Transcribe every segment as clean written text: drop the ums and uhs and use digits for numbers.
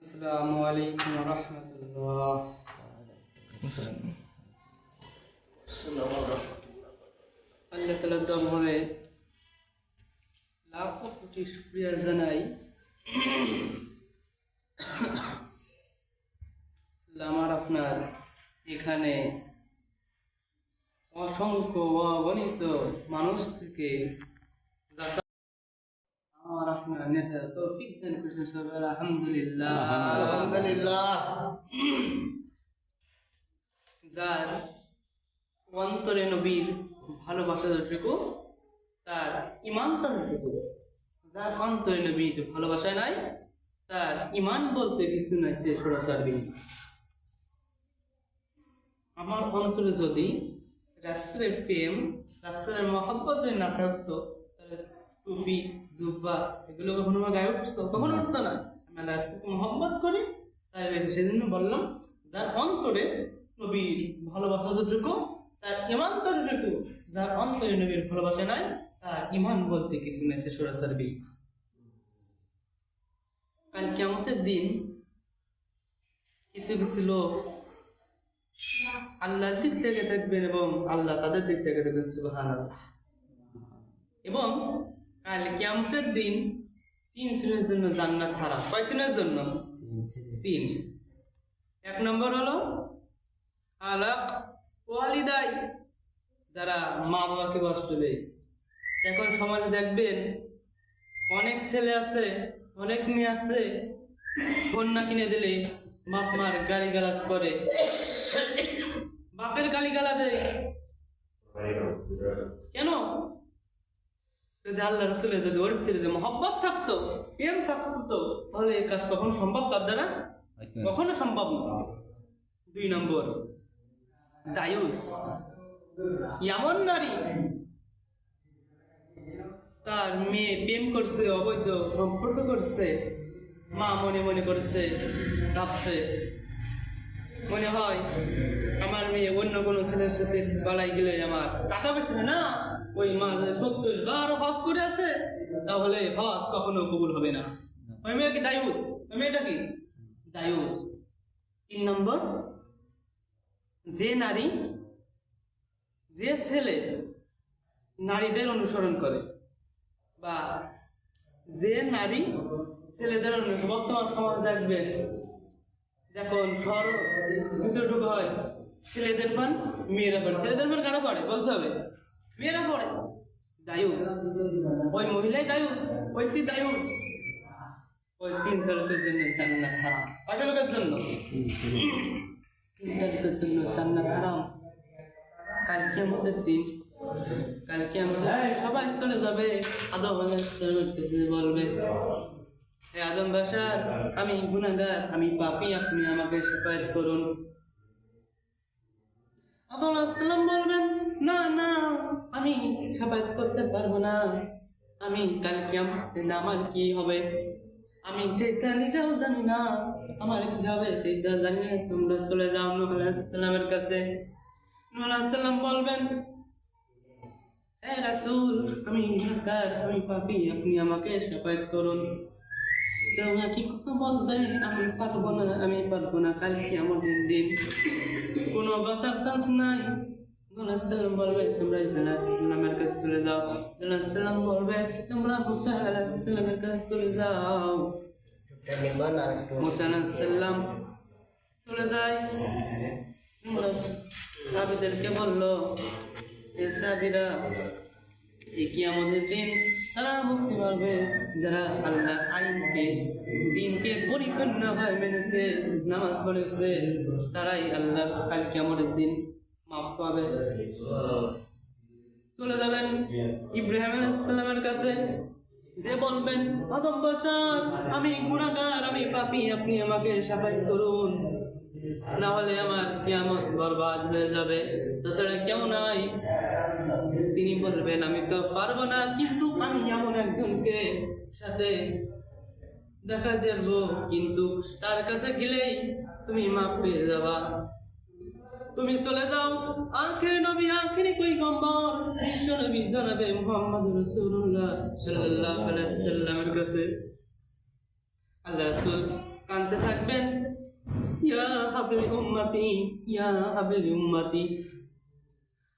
আসসালামু আলাইকুম ওয়া রাহমাতুল্লাহ। আল্লাহ তাআলার দরবারে লাখো কোটি শুকরিয়া জানাই। আমার আপনার এখানে অসংখ্য অগণিত মানুষ থেকে আমার আপনার নেতা তৌফিক দান করেছেন সবাই আলহামদুলিল্লাহ। যার অন্তরে নবীর ভালোবাসা যতটুকু তার ইমান ততটুকু। যার অন্তরে নবীর ভালোবাসা নাই তার ইমান বলতে কিছু নাই, সে সরাসরি। আমার অন্তরে যদি রাসূলের প্রেম, রাসূলের মহব্বত যদি না থাকতো তাহলে টুপি জুব্বা এগুলো কখনো আমার গায়ে উঠতো? কখনো উঠতো না। আমি রাসূলকে মহব্বত করি, তাই সেজন্য বললাম যার অন্তরে নবীর ভালোবাসা যতটুকু তার ইমান ততটুকু। যার অন্তরে নবীর ভালোবাসা নাই তার ইমান বলতে কিছু নাই, সে সরাসরি। কাল কিয়ামতের দিন কিছু কিছু লোক আল্লাহর দিক থেকে থাকবেন এবং আল্লাহ তাদের দিক থেকে থাকবেন, সুবহানাল্লাহ। এবং কাল কিয়ামতের দিন 3 শ্রেণীর জন্য জান্নাত হারাম। কয় শ্রেণীর জন্য? 3। 1 নম্বর হলো আলাক ওয়ালিদাই, যারা মা বাবাকে কষ্ট দেয়। এখন সমাজে দেখবেন অনেক ছেলে আছে, অনেক মেয়ে আছে, কন্যা কিনে দিলে বাপ মার গালিগালাজ করে, বাপের গালিগালাজ দেয়। কেন? যদি আল্লাহ রাসূলের যদি ওর ভিতরে যে মহব্বত থাকতো, প্রেম থাকতো, তাহলে এই কাজ কখনো সম্ভব তার দ্বারা? কখনো সম্ভব না। 2 নম্বর দায়ুস, এমন নারী তার মেয়ে প্রেম করছে, অবৈধ সম্পর্ক করছে, মা মনে মনে করছে, ভাবছে মনে হয় আমার মেয়ে অন্য কোনো ছেলের সাথে পালাই গেলে আমার টাকা পেয়েছে না, ওই মা 70 বার হজ করে আসে, তাহলে হজ কখনো কবুল হবে না। ওই মেয়ে কি দায়ুস? ওই মেয়েটা কি দায়ুস। 3 নম্বর যে নারী, যে ছেলে নারীদের অনুসরণ করে, বা যে নারী ছেলেদের অনুসরণ। বর্তমান সমাজ দেখবেন যখন শহর ভিতরে ঢুকা হয়, ছেলেদের পান মেয়েরা পড়ে। ছেলেদের পান কারা পড়ে বলতে হবে? মেয়েরা পড়ে। দায়ুস, ওই মহিলাই দায়ুস, ওই তুই দায়ুস। ওই 3টা লোকের জন্য জান্নাত হারাম। কয়টা লোকের জন্য? 3টা লোকের জন্য জান্নাত হারাম। কাল কিয়ামতের দিন, কাল কিয়ামতের দিন সবাই চলে যাবে। আদম আলাইহিস সালামের কাছে বলবে, হে আদম বাশার, আমি গুনাহগার, আমি পাপী, আপনি আমাকে শাফায়াত করুন। আদম আলাইহিস সালাম বলবেন, না না, আমি শাফায়াত করতে পারবো না। আমি কাল কিয়ামতের দিন আমার কি হবে আমি সেটা নিজেও জানি না। আমার কি হবে সেটা জানি না। তোমরা চলে যাও নূহ আলাইহিস সালামের কাছে। নূহ আলাইহিস সালাম বলবেন, হে রাসূল, আমি গুনাহগার, আমি পাপী, আপনি আমাকে শাফায়াত করুন। তোমরা কি কথা বলবে? আমি পারবো না, আমি পারবো না। কাল কিয়ামতের দিন কোনো বাঁচার চান্স নাই। নূহ আলাইহিস সালাম বলবে, তোমরা ঈসা আলাইহিস সালামের কাছে চলে যাও। ঈসা আলাইহিস সালাম বলবে, তোমরা মুসা আলাইহিস সালামের কাছে চলে যাও। মুসা আলাইহিস সালাম চলে যায়। সাহাবীদেরকে বললো, এ সাহাবীরা, এই কিয়ামতের দিন তারা মুক্তি পাবে যারা আল্লাহর আইনকে, দ্বীনকে পরিপূর্ণভাবে মেনেছে, নামাজ পড়েছে, তারাই আল্লাহর কাল কিয়ামতের দিন মাফ পাবে। চলে যাবেন ইব্রাহিম আলাইহিস সালামের কাছে, যে বলবেন, আদম বাশার, আমি গুনাহগার, আমি পাপী, আপনি আমাকে শাফায়াত করুন, না হলে আমার কিয়ামত বরবাদ হয়ে যাবে। তাছাড়া কেউ নাই। তিনি বলবেন, আমি তো পারবো না, কিন্তু আমি এমন একজনকে সাথে দেখা দেব, কিন্তু তার কাছে গেলেই তুমি মাফ পেয়ে যাবা। তুমি চলে যাও আখির নবী, আখিরি পয়গম্বর বিশ্ব নবী জনাবে মুহাম্মদ রাসূলুল্লাহ সাল্লাল্লাহু আলাইহি ওয়াসাল্লামের কাছে। আল্লাহ রাসূল কাঁদতে থাকবেন, ইয়া হাবলি উম্মতি, ইয়া হাবলি উম্মতি।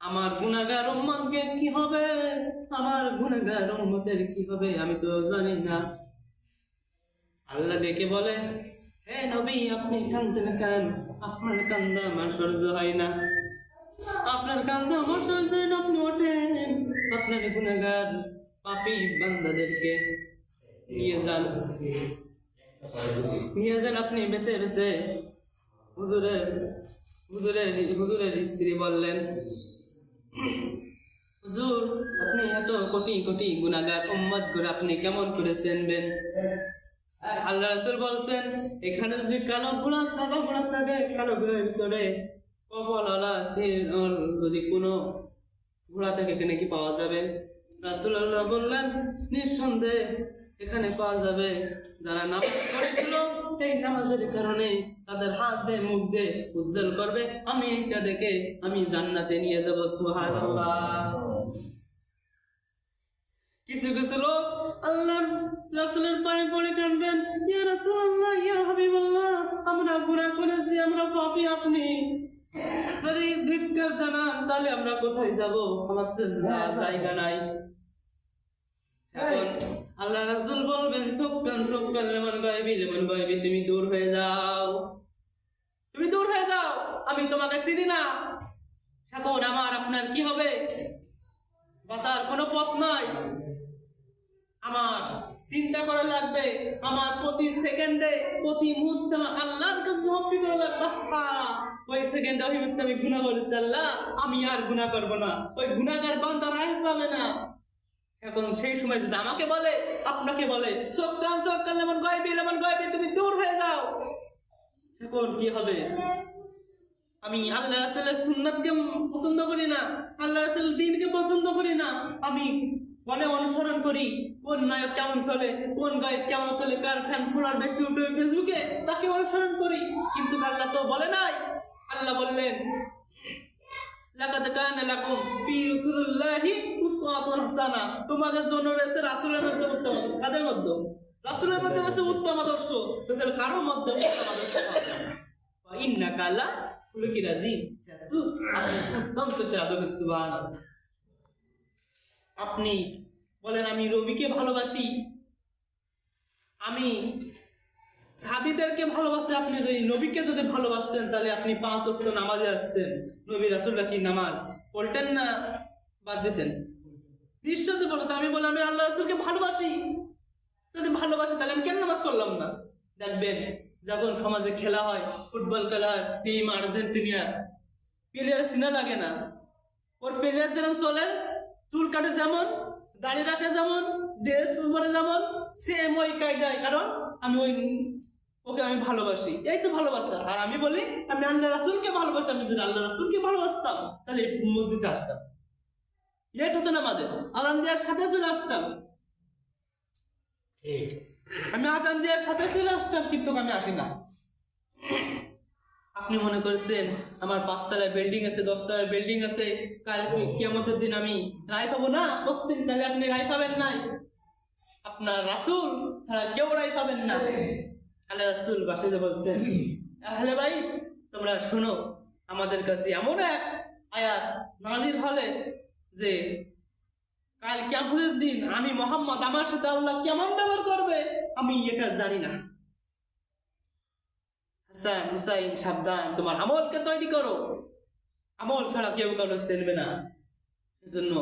আমার গুনাহগার উম্মতের কি হবে, আমার গুনাহগার উম্মতের কি হবে আমি তো জানি না। আল্লাহ ডেকে বলে, হে নবী আপনি কাঁদতেন কেন? আপনার কান্দা আমার সহ্য হয় না, আপনার কান্দা আমার সহ্য হয় না। আপনি ওঠেন, আপনার গুনাহগার পাপী বান্দাদেরকে নিয়ে যান, নিয়ে যান আপনি বেছে বেছে। হুজুরের স্ত্রী বললেন, হুজুর আপনি এত কোটি কোটি গুনাহগার উম্মত করে আপনি কেমন করে চিনবেন? আল্লাহ রাসূল বলছেন, এখানে যদি কালো ঘোড়া সাদা ঘোড়া থাকে, কালো ঘোড়ার ভিতরে কপালওয়ালা যদি কোনো ঘোড়া থাকে এখানে কি পাওয়া যাবে? রাসূলুল্লাহ বললেন, নিঃসন্দেহে এখানে পাওয়া যাবে যারা নামাজ পড়েছিল, এই নামাজের কারণে তাদের হাত দিয়ে মুখ দিয়ে উজ্জ্বল করবে, আমি এইটা দেখে আমি জান্নাতে নিয়ে যাবো। সুবহানাল্লাহ। কিছু কিছু লোক আল্লাহ রাসূলের পায়ে পড়ে কাঁদবেন, ইয়া রাসূলুল্লাহ, ইয়া হাবিবাল্লাহ, আমরা গুনাহ করেছি, আমরা পাপী, আপনি যদি ধিক্কার জানান তাহলে আমরা কোথায় যাব? আমাদের জায়গা নাই। এখন আল্লাহ রাসূল বলবেন, সবকান লেমন গায়বি, তুমি দূর হয়ে যাও, তুমি দূর হয়ে যাও, আমি তোমাকে চিনি না। এখন আমার আপনার কি হবে? বাঁচার কোনো পথ নাই। আমার চিন্তা করা লাগবে, আমার প্রতি সেকেন্ডে প্রতি মুহূর্তে আল্লাহর কাছে জবাবদি করা লাগবে। ওই সেকেন্ডে ওই মুহূর্তে আমি গুনাহ করেছি, আল্লাহ আমি আর গুনাহ করব না, ওই গুনাহগার বান্দা রায় পাবে না। এখন সেই সময় যদি আমাকে বলে, আপনাকে বলে, চোখ কান লেমন গায়বি, তুমি দূর হয়ে যাও, এখন কি হবে? আমি আল্লাহ রাসূলের সুন্নাতকে পছন্দ করি না, আল্লাহ রাসূলের দ্বীনকে পছন্দ করি না। আমি কোনে অনুসরণ করি, কোন নায়ক কেমন চলে, কোন গায়ক কেমন চলে, কার ফ্যান ফলোয়ার বেশি উঠবে ফেসবুকে, তাকে অনুসরণ করি। কিন্তু আল্লাহ তো বলে নাই। আল্লাহ বললেন, লাকাদ কানা লাকুম ফি রাসূলিল্লাহি উসওয়াতুন হাসানাহ, তোমাদের জন্য রয়েছে রাসূলের মধ্যে উত্তম আদর্শ। কাদের মধ্যে? রাসূলের মধ্যে রয়েছে উত্তম আদর্শ, তাছাড়া কারো মধ্যে উত্তম আদর্শ পাওয়া যায় না। ওয়া ইন্নাকা লা খুলুকিন আযীম, আপনি উত্তম চরিত্রের আদর্শ। সুবহানাল্লাহ। আপনি বলেন, আমি নবীকে ভালোবাসি, আমি সাহাবীদেরকে ভালোবাসি। আপনি যদি নবীকে যদি ভালোবাসতেন তাহলে আপনি 5 ওয়াক্ত নামাজে আসতেন। নবী রাসূলরা কি নামাজ পড়তেন না? বাদ দিতেন? নিশ্চয়ই বলতো। আমি বলি আমি আল্লাহ রাসূলকে ভালোবাসি, যদি ভালোবাসি তাহলে আমি কেন নামাজ পড়লাম না? দেখবেন যখন সমাজে খেলা হয়, ফুটবল খেলা হয়, টিম আর্জেন্টিনা, প্লেয়ার চিনা লাগে না, ওর প্লেয়ার যেমন চলে, চুল কাটে যেমন, দাড়ি রাখে যেমন, ড্রেস পরে যেমন, সেম ওই কায়দায়, কারণ আমি ওকে আমি ভালোবাসি, এই তো ভালোবাসা। আর আমি বলি আমি আল্লাহ রাসূলকে ভালোবাসি, আমি যদি আল্লাহ রাসূলকে ভালোবাসতাম তাহলে মসজিদে আসতাম, লেট হতো না আমাদের, আজান দেওয়ার সাথে চলে আসতাম। ঠিক, আমি আজান দেওয়ার সাথে চলে আসতাম, কিন্তু আমি আসি না। আপনি মনে করছেন আমার 5 তলায় বিল্ডিং আছে, 10 তলায় বিল্ডিং আছে, কাল কিয়ামতের দিন আমি রায় পাবো না? কোশ্চেন কালে আপনি রায় পাবেন নাই, আপনার রাসূল ছাড়া কেউ রায় পাবেন না। আল্লাহ রাসূল বাসে বলছেন, আহলে ভাই তোমরা শোনো, আমাদের কাছে এমন এক আয়াত নাজির হলে যে কাল কিয়ামতের দিন আমি মুহাম্মদ, আমার সাথে আল্লাহ কেমন ব্যবহার করবে আমি এটা জানি না। হাসান হুসাইন সাবধান, তোমার আমলকে তৈরি করো, আমল ছাড়া কেউ কারো চিনবে না। সেজন্য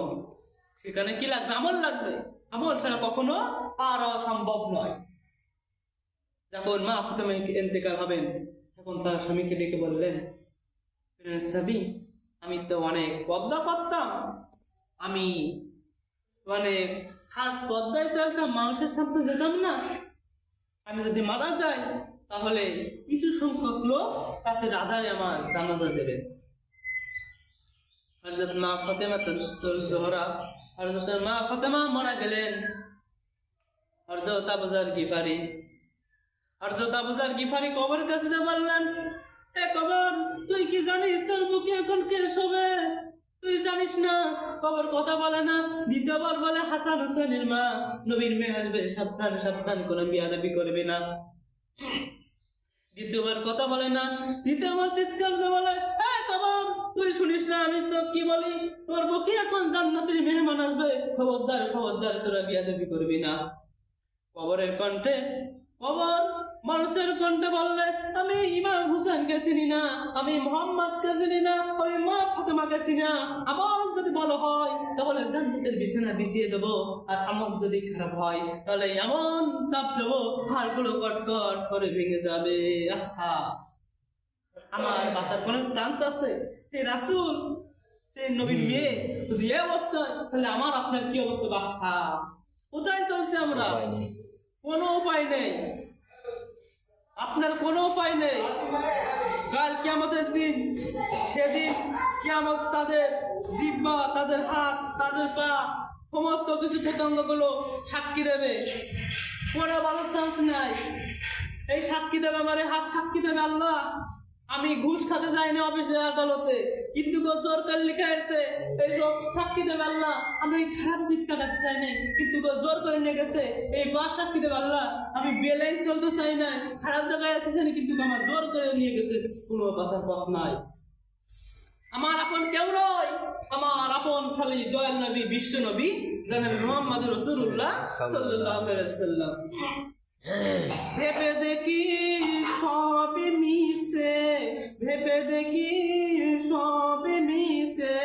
সেখানে কি লাগবে? আমল লাগবে, আমল ছাড়া কখনো আর সম্ভব নয়। যখন মা ফাতেমা ইন্তেকাল হবেন, তখন তার স্বামীকে ডেকে বললেন, স্বামী আমি তো অনেক পর্দা করতাম, আমি অনেক খাস পর্দায় চলতাম, মানুষের সামনে যেতাম না, আমি যদি মারা যাই তাহলে কিছু সংখ্যক লোক তাতে আধারে আমার জানাজা দেবেন। হযরত মা ফাতেমা জোহরা, হযরত মা ফাতেমা মারা গেলেন। হযরত আবু যর গিফারি কবরের কাছে যা বললেন, এ কবর তুই কি জানিস তোর মুখে এখন কে শোবে? তুই জানিস না? কবর কথা বলে না। দ্বিতীয়বার বলে, হাসান হুসাইনের মা, নবীর মেয়ে আসবে, সাবধান সাবধান, কোনো বিয়াদবি করবে না। দ্বিতীয়বার কথা বলে না, তৃতীয়বার চিৎকার দিয়ে বলে, হ্যাঁ কবর তুই শুনিস না আমি তো কি বলি, তোর বুকে এখন জান্নাতের মেহমান আসবে, খবরদার খবরদার তোরা বিয়াদবি করবি না। কবরের কণ্ঠে, কবর মানুষের কণ্ঠে বললে, আমি ইমাম হুসেনকে চিনি না, আমি মোহাম্মদকে চিনি না, আমি মা ফাতেমাকে চিনি না, আমল যদি ভালো হয় তাহলে জান্নাতের বিছানা বিছিয়ে দেবো, আর আমল যদি খারাপ হয় তাহলে এমন চাপ দেবো হাড়গুলো কটকট করে ভেঙে যাবে। আহা, আমার বাঁচার কোনো চান্স আছে? সেই রাসূল, সেই নবীর মেয়ে যদি এই অবস্থা, তাহলে আমার আপনার কি অবস্থা? বাহা, কোথায় চলছে আমরা? কোনো উপায় নেই, আপনার কোনো উপায় নেই। কাল কিয়ামতের দিন, সেদিন কিয়ামত তাদের জিহ্বা, তাদের হাত, তাদের পা, সমস্ত কিছু পতঙ্গগুলো সাক্ষী দেবে, কোনো ভালো চান্স নাই। এই সাক্ষী দেবে আমার হাত, সাক্ষী দেবে আল্লাহ আমি ঘুষ খেতে যাইনি অফিসে আদালতে, কিন্তু জোর করে লিখা আছে, এই সব সাক্ষী দেবে আল্লাহ আমি খারাপ দিক কাটাতে চাই নাই, কিন্তু জোর করে নিয়ে গেছে। এই বাস সাক্ষী দেবে আল্লাহ আমি বেলাই চলতে চাই না, খারাপ জায়গায় রাখতে চাই না, কিন্তু আমার জোর করে নিয়ে গেছে, কোনো বাঁচার পথ নাই। আমার আপন কেউ নয়, আমার আপন খালি দয়াল নবী, বিশ্ব নবী জনাবে মুহাম্মদুর রাসূলুল্লাহ সাল্লাল্লাহু আলাইহি ওয়াসাল্লাম। ভেবে দেখি সবে মিশে, ভেবে দেখি সবে মিশে,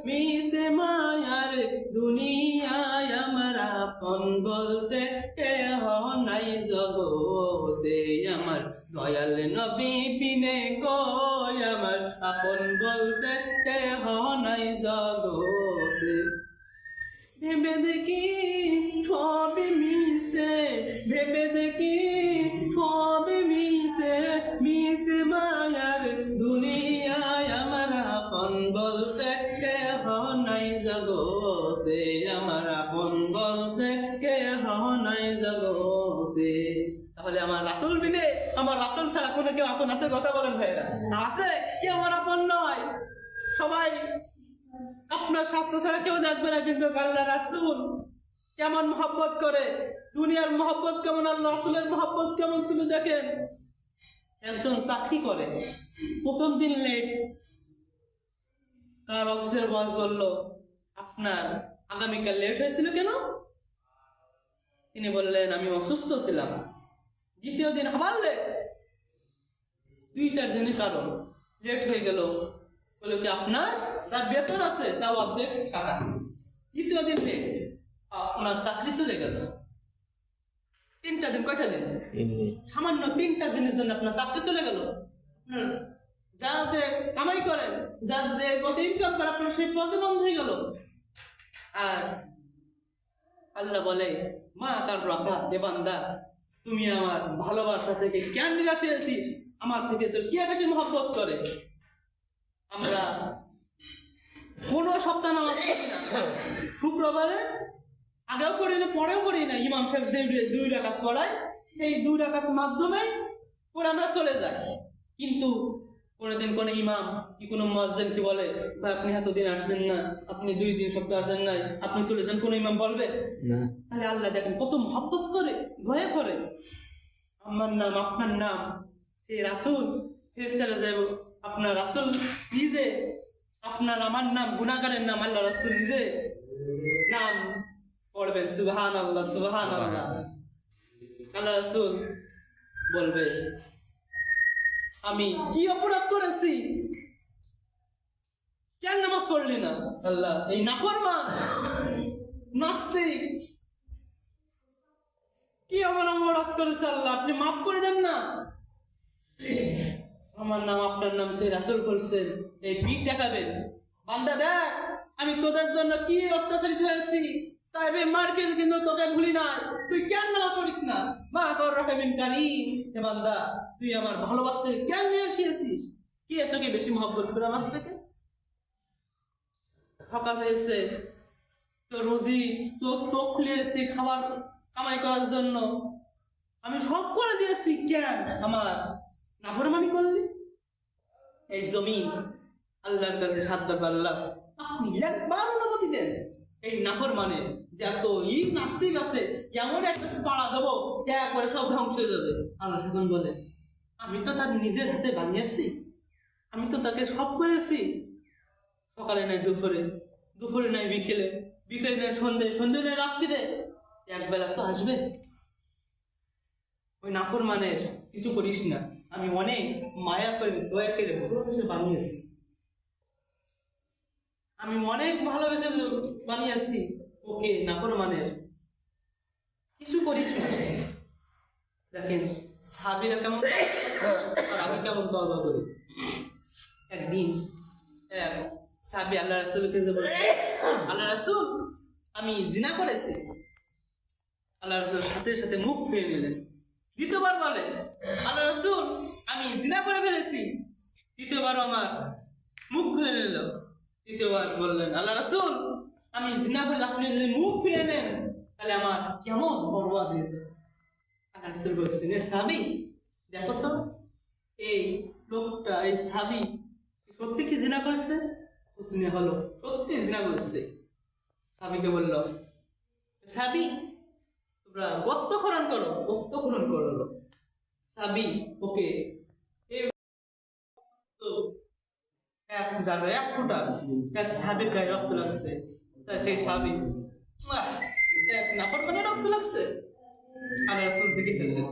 মিশে মায়ার দুনিয়ায় আমার আপন বলতে কেহ নাই জগতে, আমার দয়াল নবী বিনে কই আমার আপন বলতে কেহ নাই জগতে। ভেবে দেখি সবে মিশে, ভেবে দেখি সবে মিশে, মিশে মায়ার দুনিয়ায় আমার আপন বলতে কেহ নাই জগতে, আমার আপন বলতে কেহ নাই জগতে। তাহলে আমার রাসূল বিনে, আমার রাসূল ছাড়া কোনো কেউ আপন আছে? কথা বলেন ভাইরা, আছে কি আমার আপন নয়? সবাই আপনার স্বার্থ ছাড়া কেউ দেখবে না, কিন্তু আল্লাহ রাসূল কেমন মহব্বত করে, দুনিয়ার মহব্বত কেমন, আল্লাহ রাসূলের মহব্বত কেমন ছিল দেখেন। একজন চাকরি করে, প্রথম দিন লেট, তার অফিসের বস বলল, আপনার আগামীকাল লেট হয়েছিল কেন? তিনি বললেন, আমি অসুস্থ ছিলাম। দ্বিতীয় দিন আবার লেট, 2-4 দিনের কারণ লেট হয়ে গেল। বললো কি আপনার তার বেতন আছে তাও অর্ধেক টাকা। তৃতীয় দিন লেট, আপনার চাকরি চলে গেল। 3টা দিন, কয়টা দিন? সামান্য 3টা দিনের জন্য আপনার চাকরি চলে গেল। যা যে কামাই করেন, যা যে পথে ইনকাম করে, আপনার সেই পথে বন্ধ হয়ে গেল। আর আল্লাহ বলে, মা তার রাখা যে বান্দা, তুমি আমার ভালোবাসা থেকে কেন নিরাশে আছিস? আমার থেকে তোর কে বেশি মহব্বত করে? আমরা কোনো সপ্তাহ নামাজ পড়ি না, শুক্রবারে আগেও করি না, পরেও করি না। ইমাম সাহেব 2 রাকাত পড়ায়, সেই 2 রাকাত মাধ্যমে পরে আমরা চলে যাই। কিন্তু কোনোদিন কোনো ইমাম কি কোনো মুয়াজ্জিন কি বলে, ভাই আপনি এতদিন আসছেন না, আপনি 2 দিন সপ্তাহ আসেন নাই, আপনি চলে যান? কোনো ইমাম বলবে না। তাহলে আল্লাহ দেখেন কত মহব্বত করে, ভয় করে। আমার নাম, আপনার নাম, সেই রাসূল ফেরেশতারা যাব, আপনার রাসূল নিজে, আপনার আমার নাম, গুনাহগারের নাম, আল্লাহ রাসূল নিজে নাম পড়বেন, সুবহানাল্লাহ সুবহানাল্লাহ। আল্লাহ রাসূল বলবে, আমি কি অপরাধ করেছি, কেন নামাজ পড়লি না? আল্লাহ, এই নাফরমান নাস্তিক কি আমার অপরাধ করেছে আল্লাহ, আপনি মাফ করে দেন না। আমার নাম, আপনার নাম, সেই রাসূল বলছেন, এই ভিক দেখাবেন। বান্দা দেখ আমি তোদের জন্য কি অত্যাচারিত হয়েছি, তাই মার খেয়েছি কিন্তু তোকে ভুলি নাই। তুই কেন নামাজ পড়িস না? মা কর রাখবেন কারিম, হে বান্দা তুই আমার ভালোবাসতে কেন নিয়ে আসিস? কি তোকে বেশি মহব্বত করে আমার থেকে? সকাল হয়েছে, তো রোজি চোখ খুলিয়েছি খাবার কামাই করার জন্য, আমি সব করে দিয়েছি, কেন আমার নাফরমানি করলি? এই জমিন আল্লাহর কাছে 7 বার আল্লাহ, আপনি একবার অনুমতি দেন এই নাফরমানে, যে এত নাস্তিক আছে, এমন একটা পাড়া দেবো একবারে সব ধ্বংস হয়ে যাবে। আল্লাহ তখন বলে, আমি তো তার নিজের হাতে বানিয়েছি, আমি তো তাকে সব করেছি। সকালে নাই দুপুরে, দুপুরে নাই বিকেলে, বিকেলে নাই সন্ধে, সন্ধে নাই রাত্রিরে, একবেলা তো আসবে। ওই নাফরমানের কিছু করিস না, আমি অনেক মায়া করে দয়া করে ভালোবেসে বানিয়েছি, আমি অনেক ভালোবেসে বানিয়েছি ওকে। নাফরমানের কিছু করিস না। দেখেন সাবিরা কেমন আর আমি কেমন তওবা করি। একদিন এক সাবি আল্লাহ রাসূলকে যে বলছে, আল্লাহ রাসূল আমি জিনা করেছি। আল্লাহ রাসূল সাথে সাথে মুখ ফিরে নিলেন। দ্বিতীয়বার বলে, আল্লাহ রাসূল আমি জিনা করে ফেলেছি। তৃতীয়বার আমার মুখ ফিরে নিল। তৃতীয়বার বললেন, আল্লাহ রাসূল আমি জিনা করে, আপনি যদি মুখ ফিরে নেন তাহলে আমার কেমন বরবাদ হয়ে যাবে। আল্লাহ রাসূল বলছেন, এ সাবি দেখো তো এই লোকটা, এই সাবি সত্যি কি জিনা করেছে? হুসনে হলো, সত্যি জিনা করেছে। সাবিকে বলল, সাবি তোমরা গর্ত খনন করো, গর্ত খনন করলো। সাবি ওকে এক জায়গায় এক ফোঁটা এক সাবির গায়ে রক্ত লাগছে। তাই সেই সাবি এক নাফরমানে রক্ত লাগছে। আল্লাহ রাসূল দেখে ফেললেন,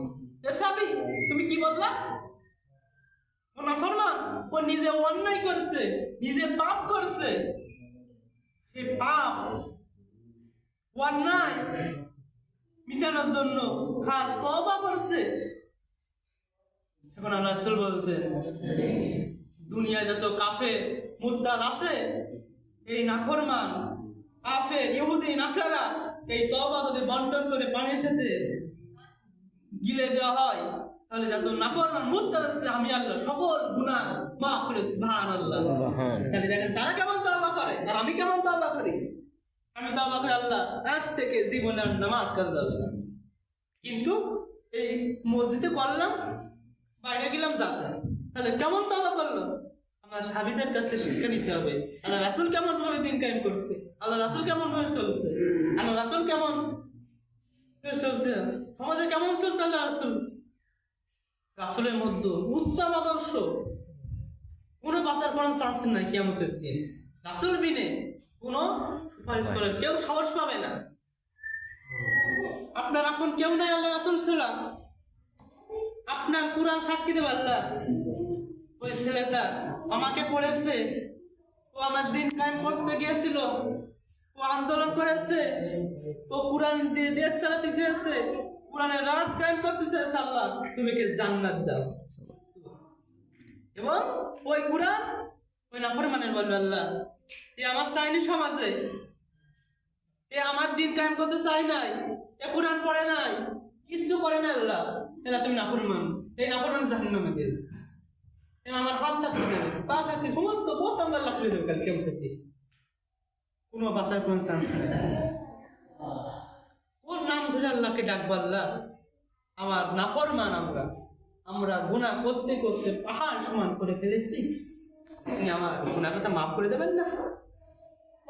এ সাবি তুমি কি বললা? ও নাফরমান, ও নিজে অন্যায় করছে, নিজে পাপ করছে। সেই পাপ অন্যায় মিটানোর জন্য খাস তওবা করছে। এখন আল্লাহ রাসূল বলছেন, দুনিয়ায় যত কাফের মুদ্দাত আছে, এই নাফরমান কাফের ইহুদি নাসারা এই তওবা যদি বন্টন করে পানির সাথে গিলে দেওয়া হয়, তাহলে যত নাফরমান মুদ্দাত আছে আমি আল্লাহ সকল গুনাহ মাফ করে সুবহানাল্লাহ। তাহলে দেখেন তারা কেমন তওবা করে আর আমি কেমন তওবা করি। আমি তওবা করে আল্লাহ আজ থেকে জীবনে আর নামাজ কাজা যাবে না, কিন্তু এই মসজিদে করলাম, বাইরে গেলাম যাতে, তাহলে কেমন তওবা করলো। আমার সাবিদের কাছে শিক্ষা নিতে হবে, আল্লাহ রাসূল কেমন ভাবে দিন কায়েম করছে, আল্লাহ রাসূল কেমন ভাবে চলছে, আল্লাহ রাসূল কেমন চলছে, সমাজে কেমন চলছে আল্লাহ রাসূল। রাসূলের মধ্যে উত্তম আদর্শ, কোনো বাঁচার কোনো চান্স নাই কিয়ামতের দিন। রাসূল বিনে কোনো সুপারিশ করার কেউ সাহস পাবে না। আপনার আপন কেউ নাই আল্লাহ রাসূল ছাড়া। আপনার কুরআন সাক্ষী দেব আল্লাহ, ওই ছেলেটা আমাকে পড়েছে, ও আমার দিন কায়েম করতে গিয়েছিল, ও আন্দোলন করেছে, ও কুরআন দিয়ে দেশ চালাতে চেয়েছে, কুরআনের রাজ কায়েম করতে চেয়েছে। আল্লাহ তুমি কে জান্নাত দাও। এবং ওই কুরআন ওই নাফরমানের বলবে, আল্লাহ এ আমার চাইনি সমাজে, এ আমার দিন কায়েম করতে চাই নাই, এ কুরআন পড়ে নাই, কিছু করে না। আল্লাহ এরা তুমি নাফরমান, এই নাফরমান জাহান্নামে দিয়ে আমার হাত চাকরি দেবে, পা চাকরি সমস্ত বোতাম আল্লাহ খুলে দেবে কাল কেমন থেকে। কোনো বাঁচার কোনো চান্স নেই। ওর নাম ধরে আল্লাহকে ডাকবো, আল্লাহ আমার নাফরমান, আমরা গুনাহ করতে করতে পাহাড় সমান করে ফেলেছি, আপনি আমার গুনাহ কথা মাফ করে দেবেন না?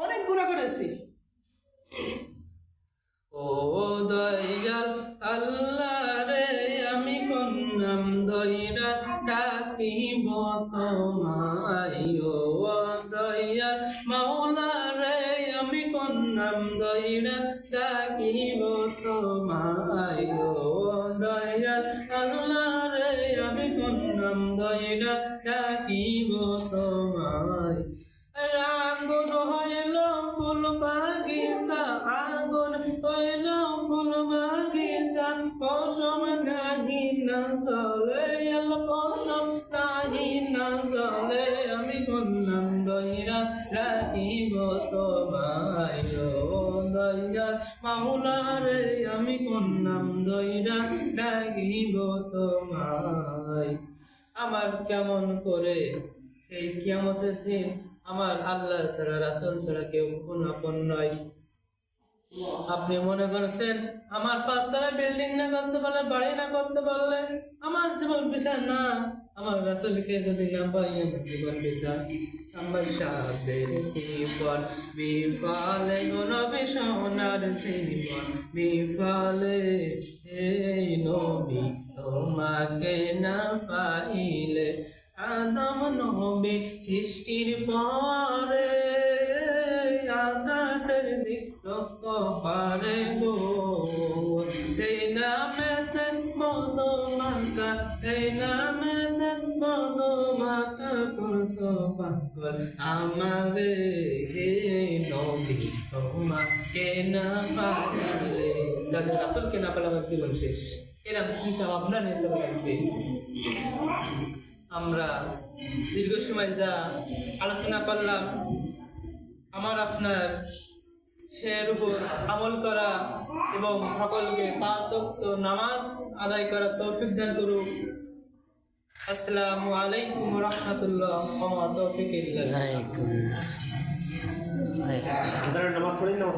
অনেক গুনাহ করেছি। ও দয়াল আল্লাহ রে, আমি কোন নাম ধইরা ডাকিব তোমায়। ও দয়াল মাওলা রে, আমি কোন নাম ধইরা ডাকিব তোমায়। ও দয়াল আল্লাহ রে, আমি কোন নাম ধইরা ডাকিব তোমায়। আগুন হইল ফুল বাগিচা, আগুন হইল ফুল বাগিচা, পশম নাহি না চলে, পশম নাহি না চলে, আমি কোন নাম ধইরা রাখিব তোমায়। ও দয়াল মাওলা রে, আমি কোন নাম ধইরা ডাকিব তোমায়। আমার কেমন করে সেই কিয়ামতের দিন আমার আল্লাহ ছাড়া রাসূল ছাড়া কেউ কোনো আপন নয়। আপনি মনে করছেন আমার 5 তলা বিল্ডিং না করতে পারলে, বাড়ি না করতে পারলে আমার জীবন বৃথা? না, আমার রাসূলকে যদি না পাই আমার জীবন বৃথা। আমার সাদের জীবন বিফলে, নবী সোনার জীবন বিফলে, এই নবী তোমাকে না পাই বৃষ্টির পরে আকাশের দীপ্ত পারে গো সেই নামেতে মধুমাখা সেই নামেতে মধুমাখা করছো পাগল আমারে হে নবী তোমাকে না পাগলে যাদের রাসূলকে না পেলে আমার জীবন শেষ। এরকম চিন্তা ভাবনা নিয়ে চলে লাগবে। আমরা দীর্ঘ সময় যা আলোচনা করলাম, আমার আপনার সের উপর আমল করা এবং সকলকে 5 ওয়াক্ত নামাজ আদায় করা তৌফিক দান করুক। আসসালামু আলাইকুম ওয়া রাহমাতুল্লাহ ওয়া মা তৌফিক ইল্লা বিল্লাহ। নামাজ পড়ি নামাজ